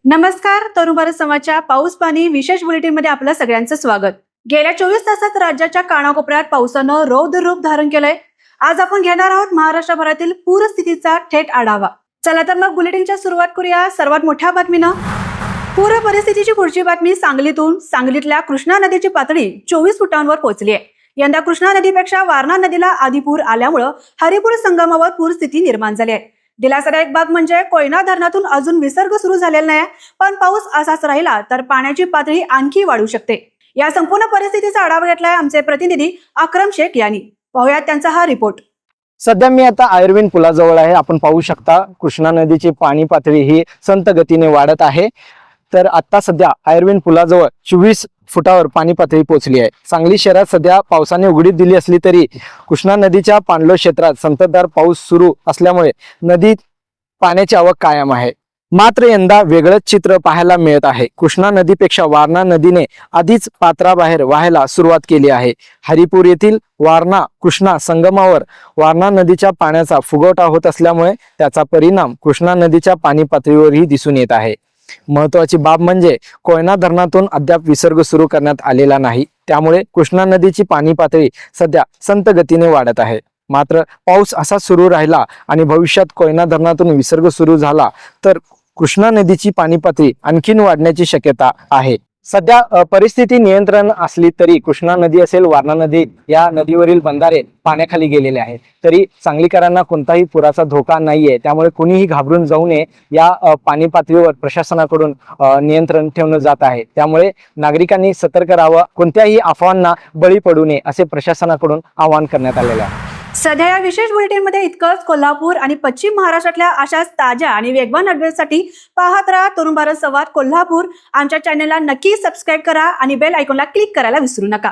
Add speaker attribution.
Speaker 1: नमस्कार. तरुण भारत समाजच्या पाऊस पाणी विशेष बुलेटिनमध्ये आपलं सगळ्यांचं स्वागत. गेल्या 24 तासात राज्याच्या कानाकोपऱ्यात पावसानं रौद्र रूप धारण केलंय. आज आपण घेणार आहोत महाराष्ट्रभरातील पूरस्थितीचा थेट आढावा. चला तर मग बुलेटिनच्या सुरुवात करूया सर्वात मोठ्या बातमीनं. पूर परिस्थितीची पुढची बातमी सांगलीतून. सांगलीतल्या कृष्णा नदीची पातळी 24 फुटांवर पोहोचली आहे. यंदा कृष्णा नदीपेक्षा वारणा नदीला आधी पूर आल्यामुळे हरिपूर संगमावर पूरस्थिती निर्माण झाली आहे. दिलासादायक बाब म्हणजे कोयना धरणातून अजून विसर्ग सुरू झालेला नाही, पण पाऊस असाच राहिला तर पाण्याची पातळी आणखी वाढू शकते. या संपूर्ण परिस्थितीचा आढावा घेतलाय आमचे प्रतिनिधी अक्रम शेख यांनी. पाहूयात त्यांचा हा रिपोर्ट.
Speaker 2: सध्या मी आता आयर्विन पुलाजवळ आहे. आपण पाहू शकता कृष्णा नदीची पाणी पातळी ही संत गतीने वाढत आहे. तर आता सध्या आयर्विन पुलाजवळ 24 फुटावर पाणी पातळी पोहोचली आहे. सांगली शहरात सध्या पावसाने उघडीप दिली असली तरी कृष्णा नदीच्या पाणलोट क्षेत्रात संततधार पाऊस सुरू असल्यामुळे नदीत पाण्याची आवक कायम आहे. मात्र यंदा वेगळंच चित्र पाहायला मिळत आहे. कृष्णा नदीपेक्षा वारणा नदीने आधीच पात्राबाहेर वाहायला सुरुवात केली आहे. हरिपूर येथील वारणा कृष्णा संगमावर वारणा नदीच्या पाण्याचा फुगवटा होत असल्यामुळे त्याचा परिणाम कृष्णा नदीच्या पाणी पातळीवरही दिसून येत आहे. महत्वाची बाब म्हणजे कोयना धरणातून अद्याप विसर्ग सुरू करण्यात आलेला नाही. त्यामुळे कृष्णा नदीची पाणी पातळी सध्या संत गतीने वाढत आहे. मात्र पाऊस असा सुरू राहिला आणि भविष्यात कोयना धरणातून विसर्ग सुरू झाला तर कृष्णा नदीची पाणी पातळी आणखीन वाढण्याची शक्यता आहे. सध्या परिस्थिती नियंत्रण असली तरी कृष्णा नदी असेल वारणा नदी या नदीवरील बंधारे पाण्याखाली गेलेले आहेत. तरी सांगलीकरांना कोणताही पुराचा धोका नाहीये. त्यामुळे कुणीही घाबरून जाऊ नये. या पाणी पातळीवर प्रशासनाकडून नियंत्रण ठेवलं जात आहे. त्यामुळे नागरिकांनी सतर्क राहावं, कोणत्याही अफवांना बळी पडू नये असे प्रशासनाकडून आवाहन करण्यात आलेले आहे.
Speaker 1: सध्या या विशेष बुलेटिनमध्ये इतकंच. कोल्हापूर आणि पश्चिम महाराष्ट्रातल्या अशाच ताज्या आणि वेगवान अपडेटसाठी पाहत राहा तरुण भारत संवाद कोल्हापूर. आमच्या चॅनलला नक्की सबस्क्राईब करा आणि बेल आयकॉनला क्लिक करायला विसरू नका.